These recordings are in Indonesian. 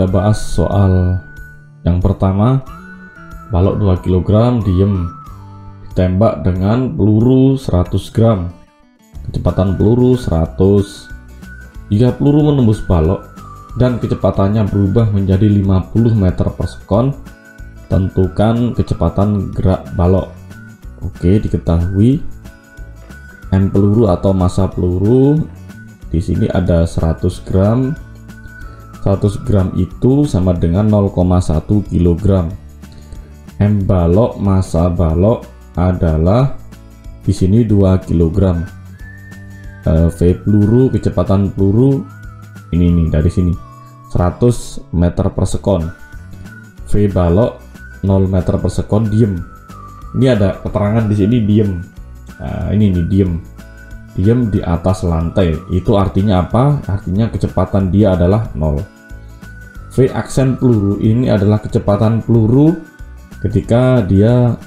udah bahas soal yang pertama, balok 2 kg diem, ditembak dengan peluru 100 gram, kecepatan peluru 100. Jika peluru menembus balok dan kecepatannya berubah menjadi 50 meter per sekon, tentukan kecepatan gerak balok. Oke, diketahui M peluru atau massa peluru di sini ada 100 gram. 100 gram itu sama dengan 0,1 kg. M balok, massa balok adalah di sini 2 kg. V peluru, kecepatan peluru ini nih dari sini 100 meter per sekon. V balok 0 meter per sekon diem. Ini ada keterangan di sini diem. Nah, ini nih diem di atas lantai. Itu artinya apa? Artinya kecepatan dia adalah 0. V aksen peluru ini adalah kecepatan peluru ketika dia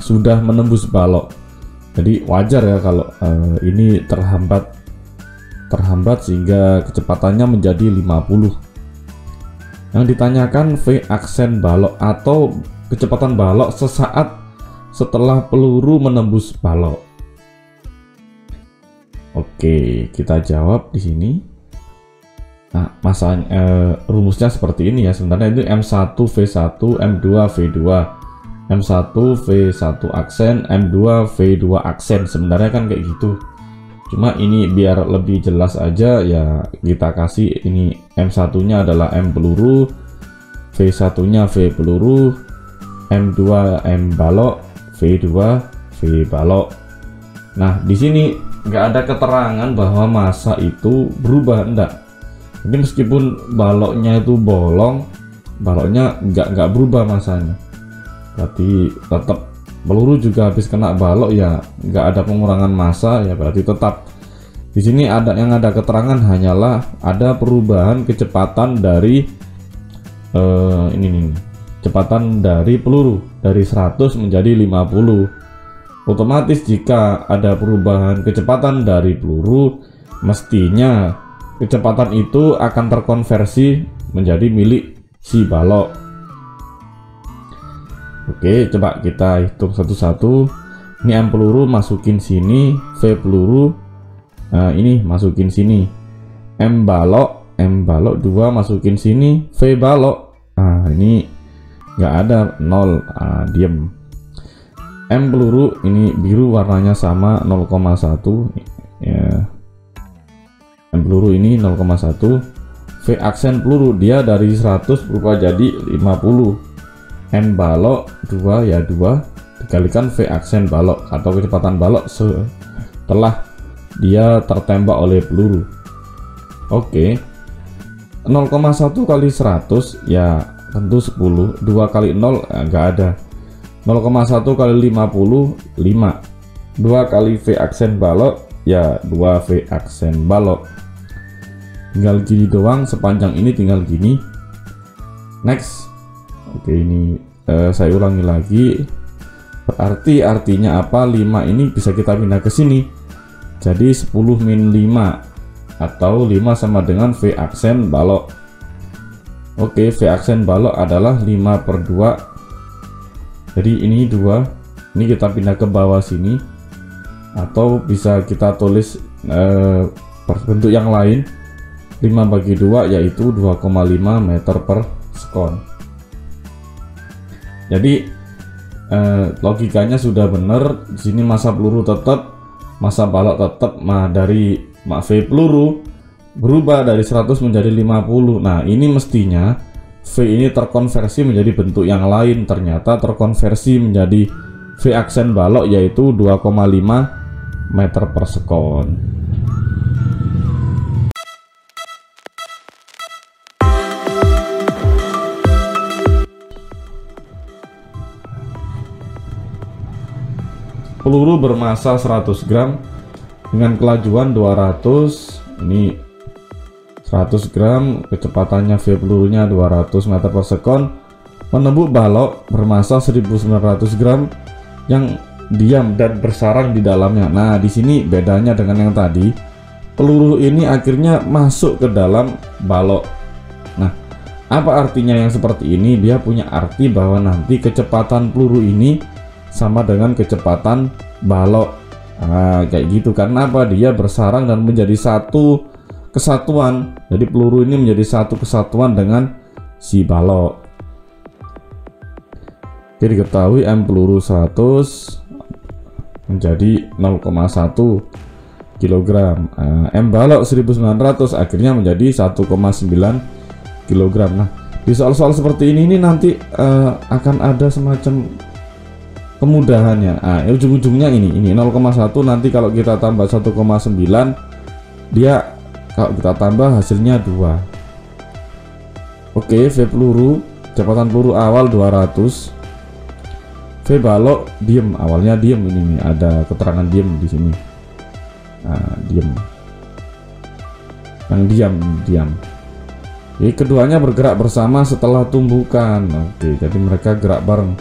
sudah menembus balok. Jadi wajar ya kalau ini terhambat sehingga kecepatannya menjadi 50. Yang ditanyakan V aksen balok atau kecepatan balok sesaat setelah peluru menembus balok. Oke, kita jawab di sini. Nah, rumusnya seperti ini ya. Sebenarnya itu M1 V1, M2 V2. M1 V1 aksen, M2 V2 aksen. Sebenarnya kan kayak gitu. Cuma ini biar lebih jelas aja ya, kita kasih ini M1 nya adalah M peluru, V1 nya V peluru, M2 M balok, V2 V balok. Nah, di sini nggak ada keterangan bahwa massa itu berubah, enggak. Jadi meskipun baloknya itu bolong, baloknya nggak berubah massanya. Berarti tetap peluru juga habis kena balok ya nggak ada pengurangan massa ya, berarti tetap di sini yang ada keterangan hanyalah ada perubahan kecepatan dari ini nih, kecepatan dari peluru dari 100 menjadi 50. Otomatis jika ada perubahan kecepatan dari peluru, mestinya kecepatan itu akan terkonversi menjadi milik si balok. Oke, coba kita hitung satu-satu. Ini M peluru masukin sini, V peluru ini masukin sini, M balok 2 masukin sini, V balok. Ini nggak ada 0, diem. M peluru ini biru warnanya sama 0,1 ya. M peluru ini 0,1. V aksen peluru dia dari 100 berubah jadi 50. M balok 2 ya 2 dikalikan V aksen balok atau kecepatan balok setelah dia tertembak oleh peluru. Oke, 0,1 kali 100 ya tentu 10. 2 kali 0 nggak ada. 0,1 kali 50 5. 2 kali V aksen balok ya 2 V aksen balok. Tinggal gini doang, sepanjang ini tinggal gini. Next. Oke, ini saya ulangi lagi. Berarti artinya apa? 5 ini bisa kita pindah ke sini. Jadi 10 min 5 atau 5 sama dengan V aksen balok. Oke, V aksen balok adalah 5/2. Jadi ini 2. Ini kita pindah ke bawah sini. Atau bisa kita tulis bentuk yang lain. 5/2 yaitu 2,5 meter per sekon. Jadi logikanya sudah benar. Di sini massa peluru tetap, massa balok tetap. Dari V peluru berubah dari 100 menjadi 50. Nah, ini mestinya V ini terkonversi menjadi bentuk yang lain. Ternyata terkonversi menjadi V aksen balok yaitu 2,5 meter per sekon. Peluru bermassa 100 gram dengan kelajuan 200. Ini 100 gram, kecepatannya V pelurunya 200 meter per sekon, menembus balok bermassa 1900 gram yang diam dan bersarang di dalamnya. Nah, di sini bedanya dengan yang tadi. Peluru ini akhirnya masuk ke dalam balok. Nah, Apa artinya yang seperti ini? Dia punya arti bahwa nanti kecepatan peluru ini sama dengan kecepatan balok. Nah, kayak gitu. Karena apa? Dia bersarang dan menjadi satu kesatuan. Jadi peluru ini menjadi satu kesatuan dengan si balok. Jadi diketahui M peluru 100 menjadi 0,1 kg. M balok 1900 akhirnya menjadi 1,9 kg. Nah, di soal-soal seperti ini nanti akan ada semacam kemudahannya. Ujung-ujungnya ini 0,1 nanti kalau kita tambah 1,9 dia kalau kita tambah hasilnya 2. Oke, V peluru, kecepatan peluru awal 200. V balok diem, awalnya diem, ini nih ada keterangan diem di sini. Diem. Yang diam. Jadi keduanya bergerak bersama setelah tumbukan. Oke, jadi mereka gerak bareng.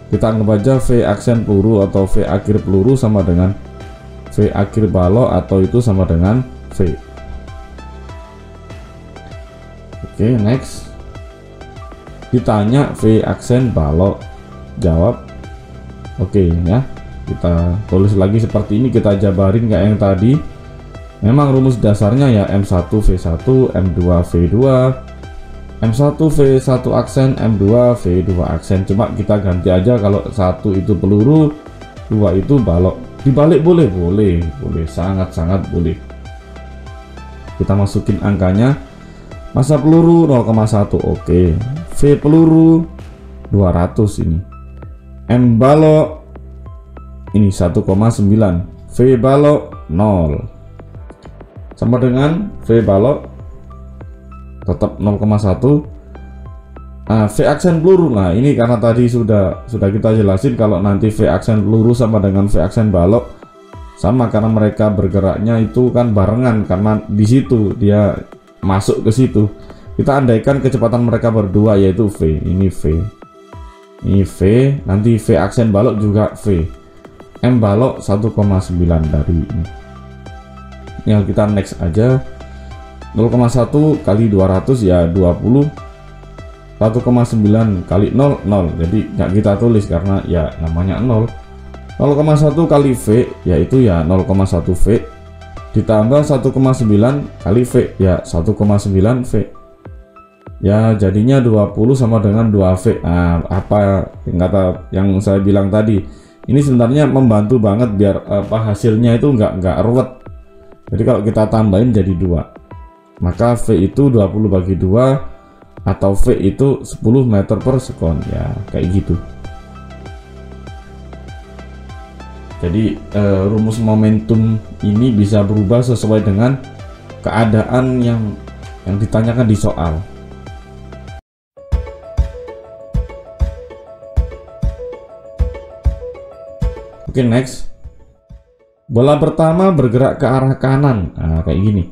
Kita anggap aja V aksen peluru atau V akhir peluru sama dengan V akhir balok atau itu sama dengan V. Oke, next. Ditanya V aksen balok, jawab. Oke ya, kita tulis lagi seperti ini, kita jabarin kayak yang tadi. Memang rumus dasarnya ya M1 V1, M2 V2, M1 V1 aksen, M2 V2 aksen. Cuma kita ganti aja, kalau 1 itu peluru, 2 itu balok. Dibalik boleh, sangat-sangat boleh. Kita masukin angkanya. Massa peluru 0,1. Oke. V peluru 200 ini. M balok ini 1,9. V balok 0. Sama dengan V balok tetap 0,1. V aksen peluru, nah ini karena tadi sudah kita jelasin kalau nanti V aksen peluru sama dengan V aksen balok sama karena mereka bergeraknya itu kan barengan, karena di situ dia masuk ke situ. Kita andaikan kecepatan mereka berdua yaitu V, ini V, nanti V aksen balok juga V. M balok 1,9 dari ini. Yang kita next aja. 0,1 kali 200 ya 20. 1,9 kali 0 0. Jadi nggak kita tulis karena ya namanya 0. 0,1 kali V yaitu ya 0,1 V ditambah 1,9 kali V ya 1,9 V. Ya jadinya 20 sama dengan 2V. Apa yang saya bilang tadi, ini sebenarnya membantu banget biar hasilnya itu nggak ruwet. Jadi kalau kita tambahin jadi 2, maka V itu 20 bagi 2 atau V itu 10 meter per sekon ya, kayak gitu. Jadi rumus momentum ini bisa berubah sesuai dengan keadaan yang ditanyakan di soal. Oke, next. Bola pertama bergerak ke arah kanan. Kayak gini.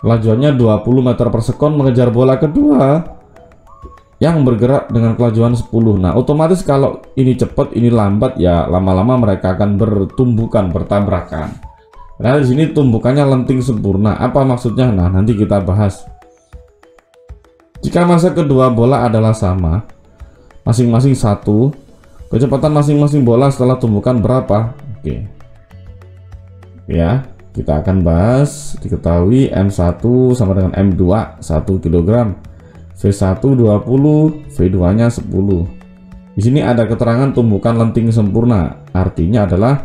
Kelajuannya 20 meter per sekon mengejar bola kedua yang bergerak dengan kelajuan 10. Nah, otomatis kalau ini cepat, ini lambat, ya lama-lama mereka akan bertabrakan. Nah, di sini tumbukannya lenting sempurna. Apa maksudnya? Nah, nanti kita bahas. Jika massa kedua bola adalah sama, masing-masing 1, kecepatan masing-masing bola setelah tumbukan berapa? Oke. Ya, kita akan bahas. Diketahui M1 sama dengan M2 1 kg, V1 20, V2 nya 10. Di sini ada keterangan tumbukan lenting sempurna, artinya adalah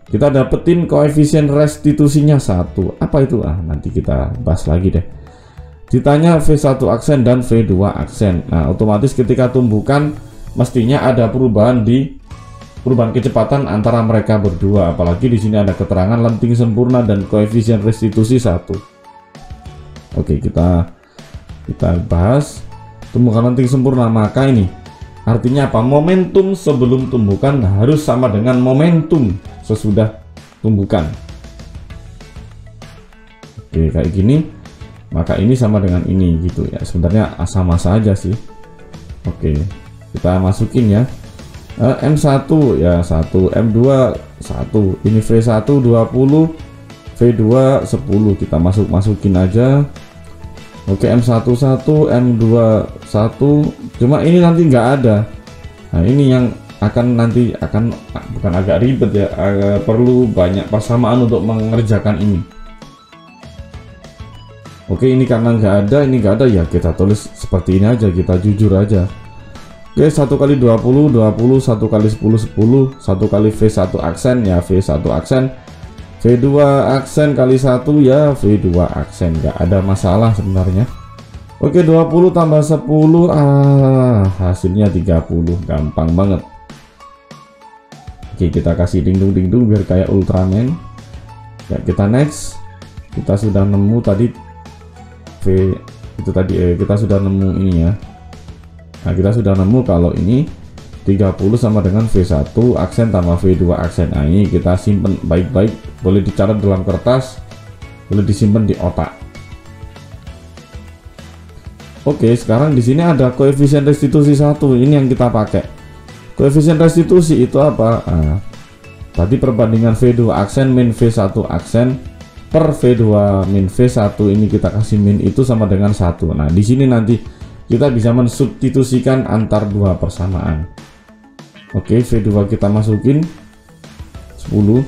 kita dapetin koefisien restitusinya 1. Apa itu? Nanti kita bahas lagi deh. Ditanya V1 aksen dan V2 aksen. Nah, otomatis ketika tumbukan mestinya ada perubahan kecepatan antara mereka berdua, apalagi di sini ada keterangan lenting sempurna dan koefisien restitusi 1. Oke, kita bahas tumbukan lenting sempurna. Maka ini artinya apa? Momentum sebelum tumbukan harus sama dengan momentum sesudah tumbukan. Oke, kayak gini. Maka ini sama dengan ini gitu ya. Sebenarnya sama saja sih. Oke, kita masukin ya. M1 ya 1, M2 1, ini V1 20, V2 10. Kita masukin aja. Oke, M11, M21, cuma ini nanti nggak ada. Nah, ini yang akan bukan agak ribet ya, perlu banyak persamaan untuk mengerjakan ini. Oke, ini karena nggak ada ya kita tulis seperti ini aja, kita jujur aja. Oke, 1 kali 20, 20, 1 kali 10, 10, 1 kali V1 aksen ya V1 aksen, V2 aksen kali 1 ya V2 aksen, nggak ada masalah sebenarnya. Oke, 20 tambah 10, hasilnya 30, gampang banget. Oke, kita kasih dingdung biar kayak Ultraman ya. Kita next, kita sudah nemu tadi kita sudah nemu ini ya. Nah, kita sudah nemu kalau ini 30 sama dengan V1 aksen tambah V2 aksen. Nah, ini kita simpen baik-baik, boleh dicatat dalam kertas, boleh disimpan di otak. Oke, sekarang di sini ada koefisien restitusi 1, ini yang kita pakai. Koefisien restitusi itu apa? Nah, tadi perbandingan V2 aksen min V1 aksen per V2 min V1, ini kita kasih min itu sama dengan 1. Nah, di sini nanti kita bisa mensubstitusikan antar dua persamaan. Oke, V2 kita masukin 10,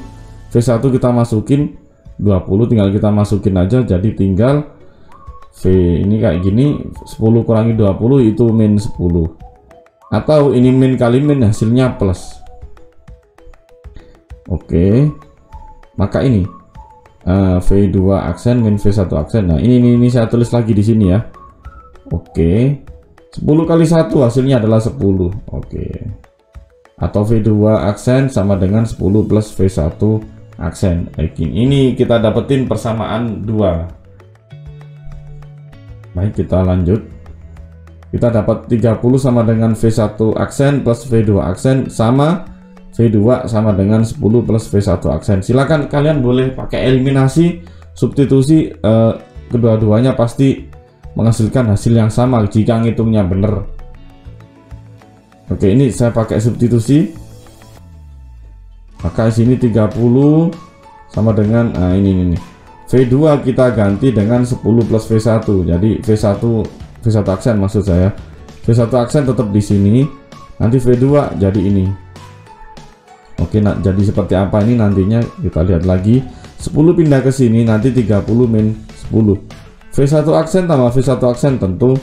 V1 kita masukin 20, tinggal kita masukin aja, jadi tinggal V ini kayak gini, 10 kurangi 20 itu min 10, atau ini min kali min hasilnya plus. Oke, maka ini V2 aksen min V1 aksen. Nah, ini saya tulis lagi di sini ya. Oke, 10 kali 1 hasilnya adalah 10. Oke, atau V2 aksen sama dengan 10 plus V1 aksen. Ini kita dapetin persamaan 2. Baik, kita lanjut. Kita dapat 30 sama dengan V1 aksen plus V2 aksen sama V2 sama dengan 10 plus V1 aksen. Silakan kalian boleh pakai eliminasi, substitusi, kedua-duanya pasti menghasilkan hasil yang sama jika ngitungnya benar. Oke, ini saya pakai substitusi, maka sini 30 sama dengan ini V2 kita ganti dengan 10 plus V1, jadi V1 aksen maksud saya, V1 aksen tetap di sini, nanti V2 jadi ini. Oke, nah jadi seperti apa ini nantinya kita lihat lagi. 10 pindah ke sini, nanti 30 min 10. V1 aksen tambah V1 aksen tentu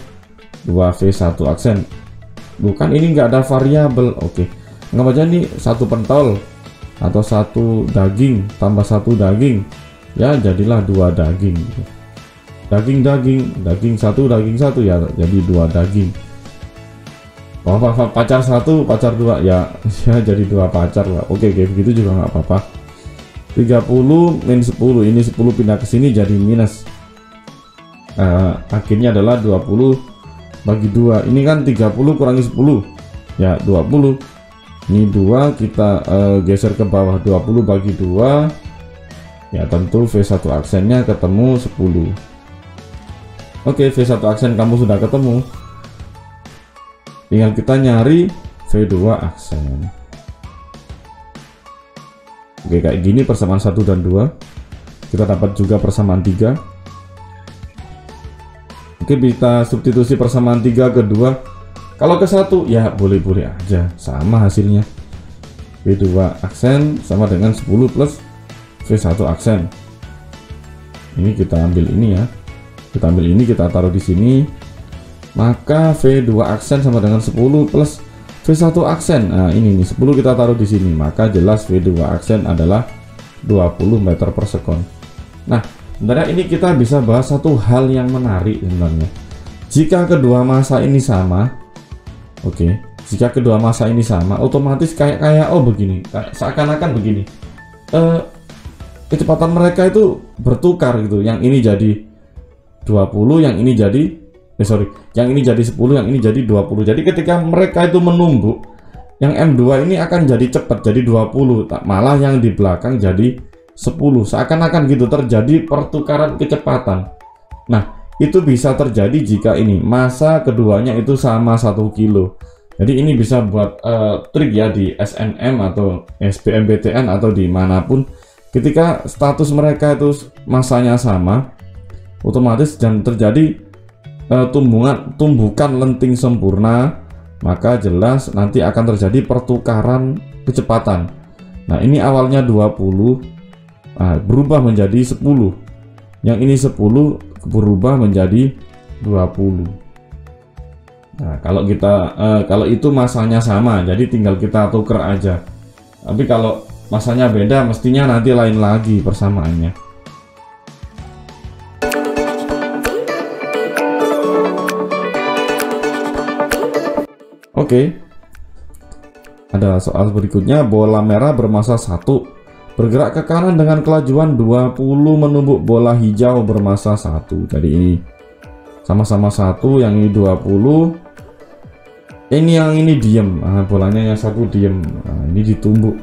2V1 aksen. Bukan, ini nggak ada variabel. Oke, nggak aja nih satu pentol atau satu daging tambah satu daging ya, jadilah 2 daging. Daging satu ya, jadi 2 daging. Oh, pacar 1 pacar 2 ya, jadi 2 pacar lah. Oke, begitu juga nggak apa-apa. 30 min 10, ini 10 pindah ke sini jadi minus. Akhirnya adalah 20 bagi 2. Ini kan 30 kurangi 10 ya 20. Ini 2 kita geser ke bawah, 20 bagi 2 ya, tentu V1 aksennya ketemu 10. Oke, V1 aksen kamu sudah ketemu, tinggal kita nyari V2 aksen. Oke, kayak gini persamaan 1 dan 2. Kita dapat juga persamaan 3. Oke, kita substitusi persamaan 3 ke 2. Kalau ke 1 ya boleh-boleh aja, sama hasilnya. V2 aksen sama dengan 10 plus V1 aksen. Ini kita ambil ini ya. Kita ambil ini, kita taruh di sini. Maka V2 aksen sama dengan 10 plus V1 aksen. Nah, ini nih 10 kita taruh di sini. Maka jelas V2 aksen adalah 20 meter per sekon. Nah, sebenarnya ini kita bisa bahas satu hal yang menarik sebenarnya. Jika kedua massa ini sama, jika kedua massa ini sama, otomatis kayak begini, seakan-akan begini. Kecepatan mereka itu bertukar gitu. Yang ini jadi 20, yang ini jadi yang ini jadi 10, yang ini jadi 20. Jadi ketika mereka itu menumbuk, yang M2 ini akan jadi cepat, jadi 20, malah yang di belakang jadi 10. Seakan-akan gitu terjadi pertukaran kecepatan. Nah, itu bisa terjadi jika ini massa keduanya itu sama 1 kilo. Jadi ini bisa buat trik ya di SNM atau SBMPTN atau dimanapun. Ketika status mereka itu massanya sama, otomatis dan terjadi tumbukan lenting sempurna, maka jelas nanti akan terjadi pertukaran kecepatan. Nah, ini awalnya 20, berubah menjadi 10. Yang ini 10 berubah menjadi 20. Nah, kalau itu masanya sama, jadi tinggal kita tuker aja. Tapi kalau masanya beda, mestinya nanti lain lagi persamaannya. Oke. Ada soal berikutnya, bola merah bermassa 1 bergerak ke kanan dengan kelajuan 20 menumbuk bola hijau bermassa 1. Jadi ini sama-sama 1, yang ini 20. Ini yang ini diem, bolanya yang satu diem. Ini ditumbuk.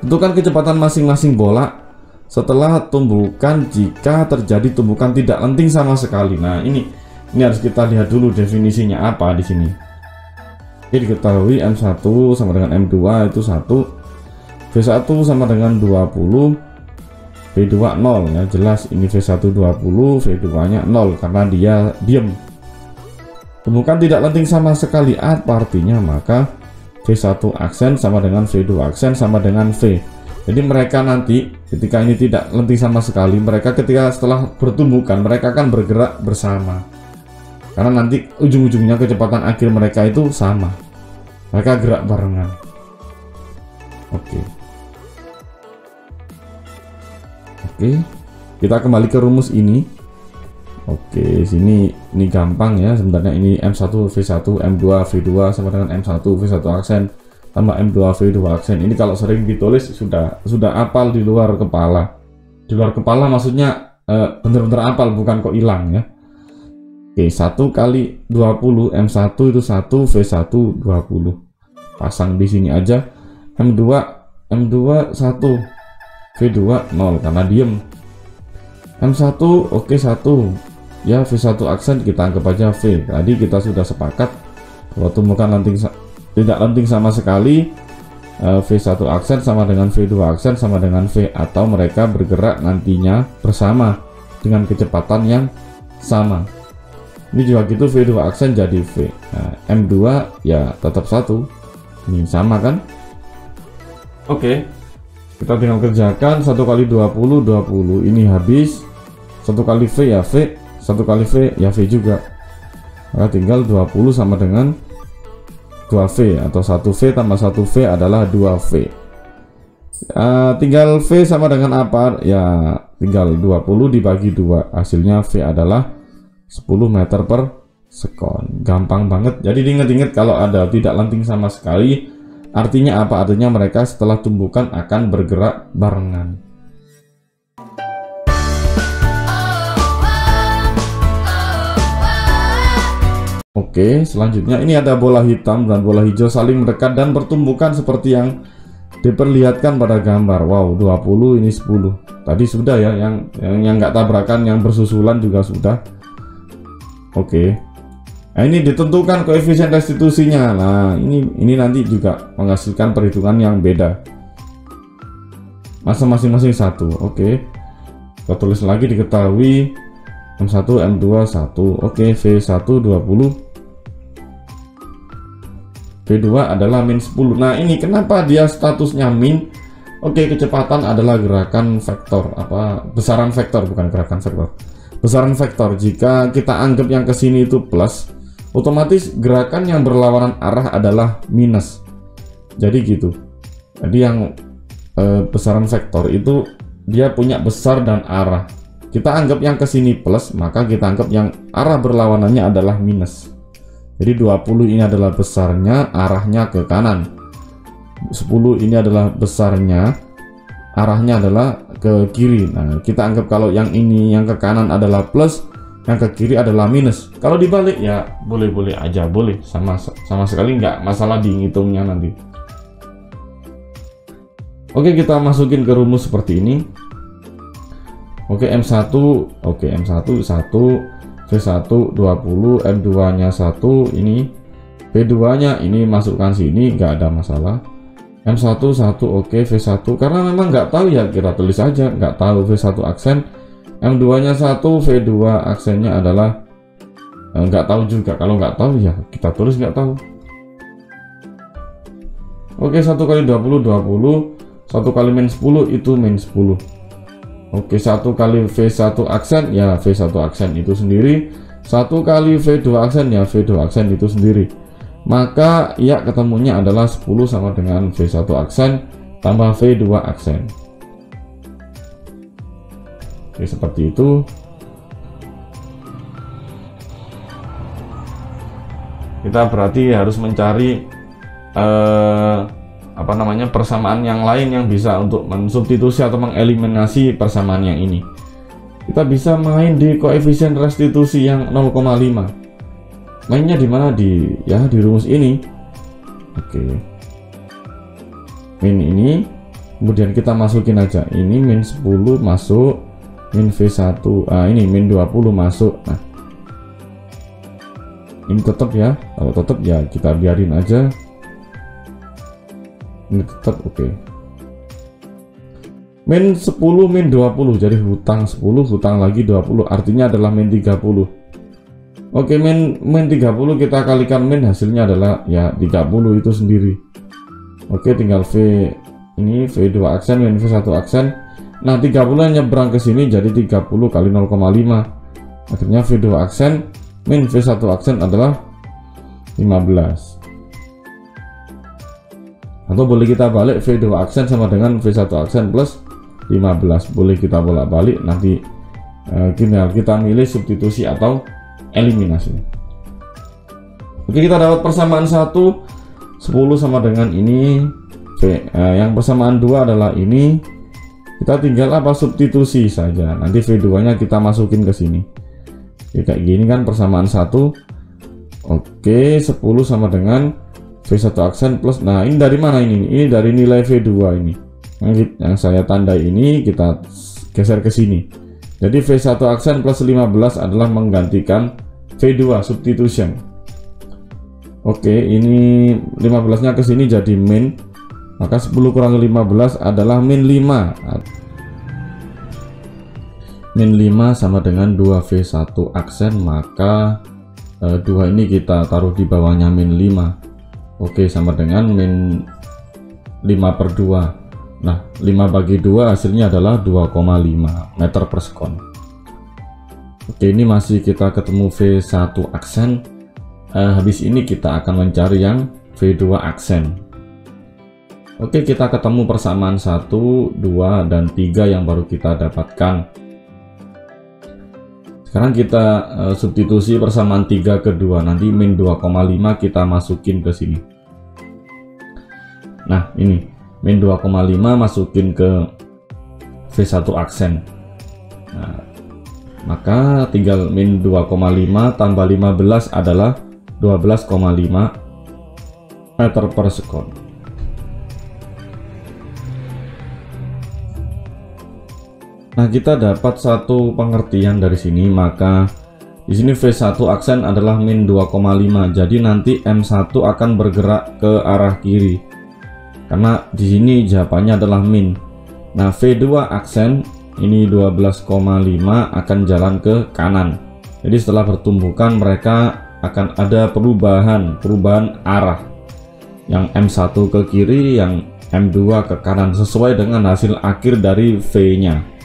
Tentukan kecepatan masing-masing bola setelah tumbukan jika terjadi tumbukan tidak lenting sama sekali. Nah, ini harus kita lihat dulu definisinya apa di sini. Oke, diketahui M1 sama dengan M2 itu 1, V1 sama dengan 20, V2 0 ya, jelas ini V1 20, V2 nya 0 karena dia diam. Tumbukan tidak lenting sama sekali, apa artinya? Maka V1 aksen sama dengan V2 aksen sama dengan V. Jadi mereka nanti ketika ini tidak lenting sama sekali, mereka ketika setelah bertumbukan mereka akan bergerak bersama. Karena nanti ujung-ujungnya kecepatan akhir mereka itu sama. Mereka gerak barengan. Oke. Kita kembali ke rumus ini. Oke, sini ini gampang ya. Sebenarnya ini M1 V1 M2 V2 sama dengan M1 V1 aksen tambah M2 V2 aksen. Ini kalau sering ditulis sudah apal di luar kepala. Di luar kepala maksudnya bener-bener apal, bukan kok hilang ya. Oke, 1 kali 20 M1 itu 1, V1 20. Pasang di sini aja. M2 1, V2 0 karena diem. M1 oke 1. Ya, V1 aksen kita anggap aja V. Tadi kita sudah sepakat kalau tumbukan tidak lenting sama sekali, V1 aksen sama dengan V2 aksen sama dengan V, atau mereka bergerak nantinya bersama dengan kecepatan yang sama. Ini juga gitu, V2 aksen jadi V. Nah, M2 ya tetap 1. Ini sama kan? Oke. Kita tinggal kerjakan 1 kali 20 20. Ini habis. 1 kali V ya V, 1 kali V ya V juga. Maka tinggal 20 sama dengan 2V, atau 1V tambah 1V adalah 2V. Tinggal V sama dengan apa? Ya tinggal 20 dibagi 2. Hasilnya V adalah 10 meter per sekon. Gampang banget. Jadi diingat-ingat kalau ada tidak lenting sama sekali, artinya apa? Artinya mereka setelah tumbukan akan bergerak barengan. Oke, selanjutnya ini ada bola hitam dan bola hijau saling mendekat dan bertumbukan seperti yang diperlihatkan pada gambar. Wow, 20 ini 10. Tadi sudah ya, yang nggak tabrakan, yang bersusulan juga sudah. Oke. Nah, ini ditentukan koefisien restitusinya. Nah, ini nanti juga menghasilkan perhitungan yang beda. Masa masing-masing 1. Oke. Kita tulis lagi, diketahui M1 M2 1. Oke, V1 20. V2 adalah min 10. Nah, ini kenapa dia statusnya min? Oke, kecepatan adalah gerakan vektor, besaran vektor, bukan gerakan vektor. Besaran vektor. Jika kita anggap yang ke sini itu plus, otomatis gerakan yang berlawanan arah adalah minus. Jadi gitu. Jadi yang besaran vektor itu dia punya besar dan arah. Kita anggap yang ke sini plus, maka kita anggap yang arah berlawanannya adalah minus. Jadi 20 ini adalah besarnya, arahnya ke kanan. 10 ini adalah besarnya, arahnya adalah ke kiri. Nah, kita anggap kalau yang ini yang ke kanan adalah plus, yang ke kiri adalah minus. Kalau dibalik ya boleh-boleh aja, boleh, sama sekali nggak masalah dihitungnya nanti. Oke, kita masukin ke rumus seperti ini. Oke, M1 1, V1 20, M2 nya 1, ini V2 nya ini masukkan sini, nggak ada masalah. M1 1, oke, V1 karena memang nggak tahu ya, kita tulis aja nggak tahu. V1 aksen, M2 nya 1, V2 aksennya adalah nggak tahu juga. Kalau nggak tahu ya kita tulis nggak tahu. Oke, 1 kali 20 20, 1 kali min 10 itu min 10. Oke, 1 kali V1 aksen ya V1 aksen itu sendiri, 1 kali V2 aksen ya V2 aksen itu sendiri. Maka ya ketemunya adalah 10 sama dengan V1 aksen tambah V2 aksen. Oke, seperti itu. Kita berarti harus mencari persamaan yang lain yang bisa untuk mensubstitusi atau mengeliminasi persamaan yang ini. Kita bisa main di koefisien restitusi yang 0,5. Mainnya di mana? Di rumus ini. Oke. Min ini, kemudian kita masukin aja. Ini min 10 masuk, min V1, ini min 20 masuk. Nah, ini tetap ya. Kalau tetap ya kita biarin aja. Ini tetap oke. Min 10 min 20, jadi hutang 10 hutang lagi 20, artinya adalah min 30. Oke, min 30 kita kalikan min, hasilnya adalah ya 30 itu sendiri. Oke, tinggal V ini V2 aksen min V1 aksen. Nah, 30 nyebrang ke sini jadi 30 kali 0,5. Akhirnya V2 aksen min V1 aksen adalah 15. Atau boleh kita balik, V2 aksen sama dengan V1 aksen plus 15. Boleh kita bolak-balik, nanti kita milih substitusi atau eliminasi. Oke, kita dapat persamaan 1, 10 sama dengan ini. Yang persamaan 2 adalah ini. Kita tinggal substitusi saja. Nanti V2 nya kita masukin ke sini. Oke, kayak gini kan persamaan 1. Oke, 10 sama dengan V1 aksen plus, nah ini dari mana ini? Ini dari nilai V2 ini. Yang saya tandai ini kita geser ke sini. Jadi V1 aksen plus 15 adalah menggantikan V2 substitution. Oke, ini 15-nya ke sini jadi min. Maka 10 kurangi 15 adalah min 5. Min 5 sama dengan 2V1 aksen, maka 2 ini kita taruh di bawahnya min 5. Oke, sama dengan min 5/2. Nah, 5 bagi 2 hasilnya adalah 2,5 meter per sekon. Oke, ini masih kita ketemu V1 aksen. Habis ini kita akan mencari yang V2 aksen. Oke, kita ketemu persamaan 1, 2, dan 3 yang baru kita dapatkan. Sekarang kita substitusi persamaan 3 ke 2, nanti min 2,5 kita masukin ke sini. Nah, ini min 2,5 masukin ke V1 aksen. Nah, maka tinggal min 2,5 tambah 15 adalah 12,5 meter per sekon. Nah, kita dapat satu pengertian dari sini, maka di sini V1 aksen adalah min 2,5. Jadi nanti M1 akan bergerak ke arah kiri. Karena di sini jawabannya adalah min. Nah, V2 aksen ini 12,5 akan jalan ke kanan. Jadi setelah bertumbukan mereka akan ada perubahan arah. Yang M1 ke kiri, yang M2 ke kanan sesuai dengan hasil akhir dari V-nya.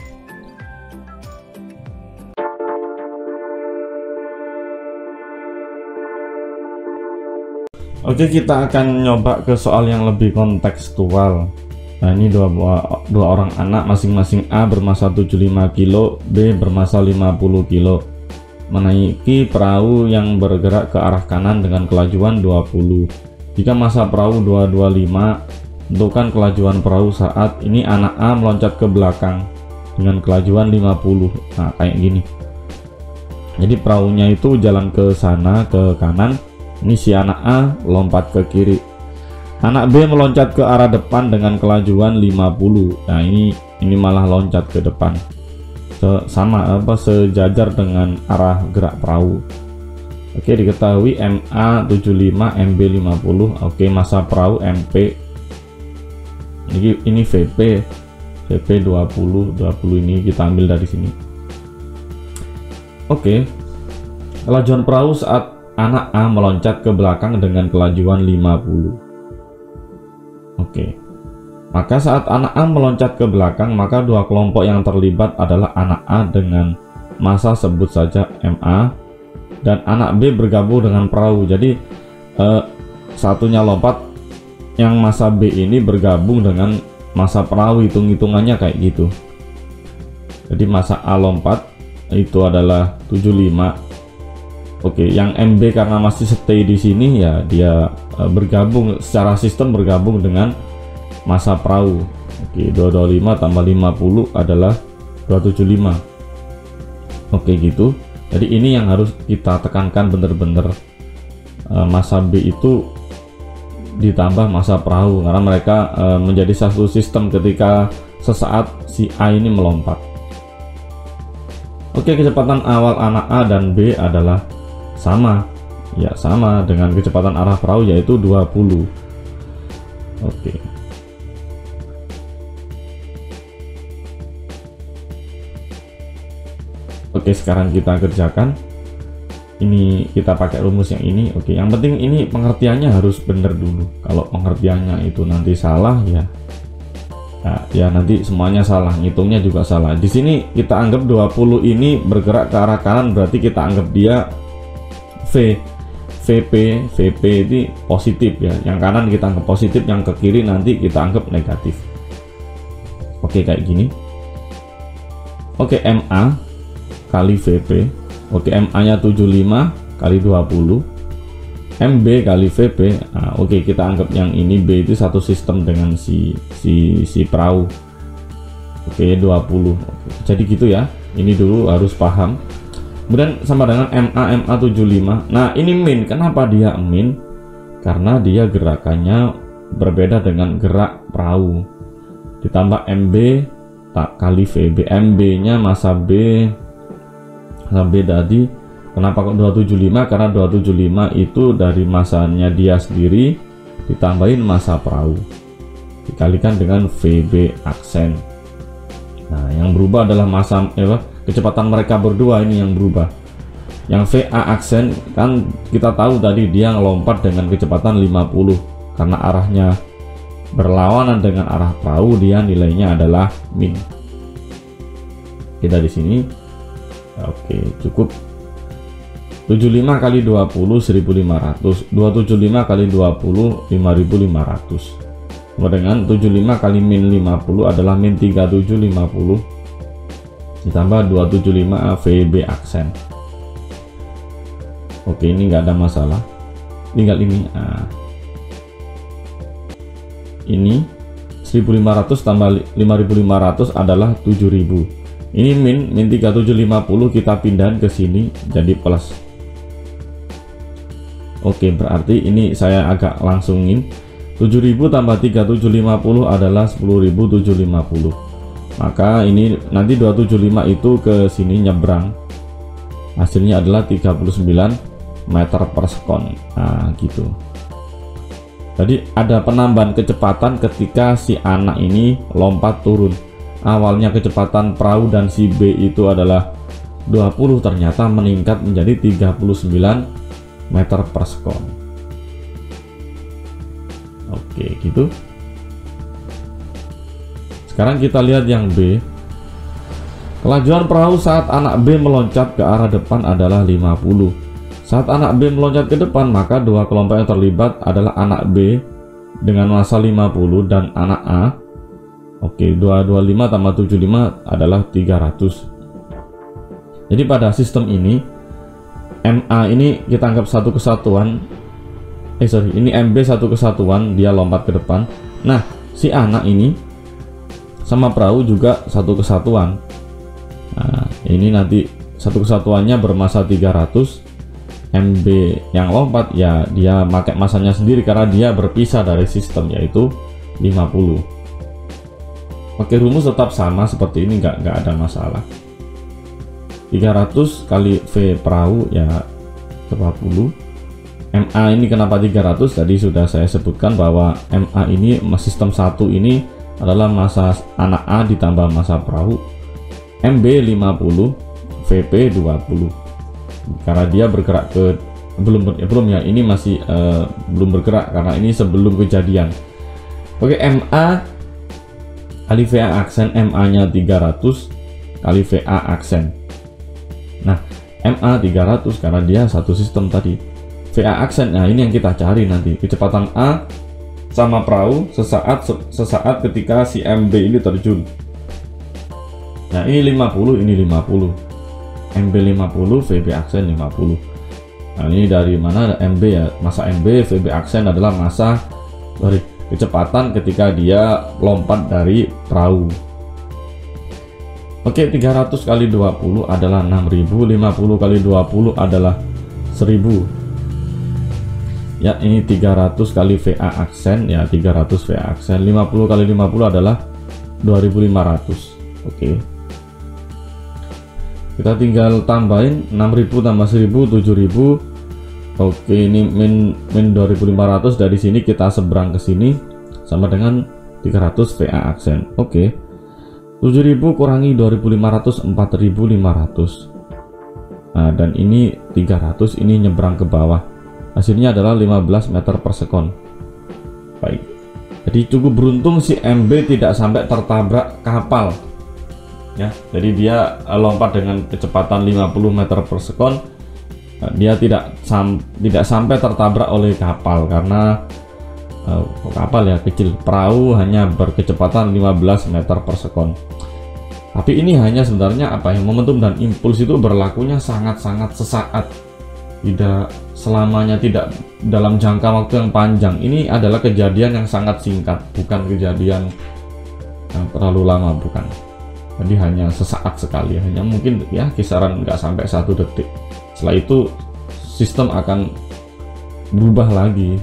Oke, kita akan nyoba ke soal yang lebih kontekstual. Nah, ini dua orang anak, masing-masing A bermassa 75 kg, B bermassa 50 kg, menaiki perahu yang bergerak ke arah kanan dengan kelajuan 20. Jika massa perahu 225, tentukan kelajuan perahu saat ini anak A meloncat ke belakang dengan kelajuan 50. Nah, kayak gini. Jadi perahunya itu jalan ke sana, ke kanan. Ini si anak A lompat ke kiri. Anak B meloncat ke arah depan dengan kelajuan 50. Nah, ini malah loncat ke depan. Sejajar dengan arah gerak perahu. Oke, diketahui MA 75, MB 50. Oke, massa perahu MP. Ini VP 20 ini kita ambil dari sini. Oke. Kelajuan perahu saat anak A meloncat ke belakang dengan kelajuan 50. Oke. Maka saat anak A meloncat ke belakang, maka dua kelompok yang terlibat adalah anak A dengan massa sebut saja MA dan anak B bergabung dengan perahu. Jadi satunya lompat, yang massa B ini bergabung dengan massa perahu, hitung-hitungannya kayak gitu. Jadi massa A lompat itu adalah 75. Oke, yang MB karena masih stay di sini ya dia bergabung secara sistem, bergabung dengan massa perahu. Oke, 225 tambah 50 adalah 275. Oke gitu. Jadi ini yang harus kita tekankan bener-bener, massa B itu ditambah massa perahu, karena mereka menjadi satu sistem ketika sesaat si A ini melompat. Oke, kecepatan awal anak A dan B adalah sama, ya sama dengan kecepatan arah perahu, yaitu 20. Oke. Oke, sekarang kita kerjakan. Ini kita pakai rumus yang ini. Oke, yang penting ini pengertiannya harus benar dulu. Kalau pengertiannya itu nanti salah ya nanti semuanya salah, ngitungnya juga salah. Di sini kita anggap 20 ini bergerak ke arah kanan, berarti kita anggap dia VP ini positif ya. Yang kanan kita anggap positif, yang ke kiri nanti kita anggap negatif. Oke, kayak gini. Oke, MA kali VP. Oke, MA nya 75 kali 20, MB kali VP. Nah, oke, kita anggap yang ini B itu satu sistem dengan si perahu. Oke, 20. Oke, jadi gitu ya, ini dulu harus paham. Kemudian sama dengan MA 75. Nah, ini min. Kenapa dia min? Karena dia gerakannya berbeda dengan gerak perahu. Ditambah MB tak kali VB. MB nya massa B tadi. Kenapa kok 275? Karena 275 itu dari massanya dia sendiri ditambahin massa perahu dikalikan dengan VB aksen. Nah, yang berubah adalah massa kecepatan mereka berdua, ini yang berubah. Yang VA aksen kan kita tahu tadi dia ngelompat dengan kecepatan 50, karena arahnya berlawanan dengan arah perahu, dia nilainya adalah min. Kita di sini oke, cukup 75 kali 20 1500, 275 kali 20 5500. Dengan 75 kali min 50 adalah min 3750 ditambah 275 VB aksen. Oke, ini nggak ada masalah, tinggal ini. Nah, ini 1500 tambah 5500 adalah 7000. Ini min 3750 kita pindahin ke sini jadi plus. Oke, berarti ini saya agak langsungin. 7000 tambah 3750 adalah 10750. Maka ini nanti 275 itu ke sini nyebrang, hasilnya adalah 39 meter per sekon. Nah gitu. Jadi ada penambahan kecepatan ketika si anak ini lompat turun. Awalnya kecepatan perahu dan si B itu adalah 20, ternyata meningkat menjadi 39 meter per sekon. Oke gitu. Sekarang kita lihat yang B. Kelajuan perahu saat anak B meloncat ke arah depan adalah 50. Saat anak B meloncat ke depan, maka dua kelompok yang terlibat adalah anak B dengan massa 50 dan anak A. Oke, 225 tambah 75 adalah 300. Jadi pada sistem ini MA ini kita anggap satu kesatuan. Ini MB satu kesatuan, dia lompat ke depan. Nah, si anak ini sama perahu juga satu kesatuan. Nah, ini nanti satu kesatuannya bermassa 300. MB yang lompat ya dia pakai massanya sendiri karena dia berpisah dari sistem, yaitu 50. Oke, rumus tetap sama seperti ini, nggak ada masalah. 300 kali V perahu ya 40. MA ini kenapa 300? Tadi sudah saya sebutkan bahwa MA ini sistem 1 ini adalah massa anak A ditambah massa perahu. MB 50, VP 20. karena dia bergerak ke belum ya, ini masih belum bergerak karena ini sebelum kejadian. Oke, MA kali VA aksen, MA nya 300 kali VA aksen. Nah, MA 300 karena dia satu sistem tadi. VA aksen, nah ini yang kita cari nanti, kecepatan A sama perahu sesaat ketika si MB ini terjun. Nah, ini 50, ini 50, MB 50, VB aksen 50. Nah, ini dari mana MB ya, masa MB, VB aksen adalah masa dari kecepatan ketika dia lompat dari perahu. Oke, 300 kali 20 adalah 6000, 50 kali 20 adalah 1000. Ya, ini 300 kali VA aksen, ya 300 VA aksen, 50 kali 50 adalah 2500. Oke. Kita tinggal tambahin 6000 tambah 1000, 7000. Oke, ini min 2500, dari sini kita seberang ke sini sama dengan 300 VA aksen. Oke. 7000 kurangi 2500, 4500. Nah, dan ini 300, ini nyebrang ke bawah. Hasilnya adalah 15 meter per sekon. Baik. Jadi cukup beruntung si MB tidak sampai tertabrak kapal. Ya, jadi dia lompat dengan kecepatan 50 meter per sekon. Dia tidak sampai tertabrak oleh kapal karena kapal ya kecil, perahu hanya berkecepatan 15 meter per sekon. Tapi ini hanya sebenarnya apa ya, momentum dan impuls itu berlakunya sangat-sangat sesaat, tidak selamanya, tidak dalam jangka waktu yang panjang. Ini adalah kejadian yang sangat singkat, bukan kejadian yang terlalu lama, bukan. Jadi hanya sesaat sekali, hanya mungkin ya kisaran nggak sampai 1 detik. Setelah itu sistem akan berubah lagi,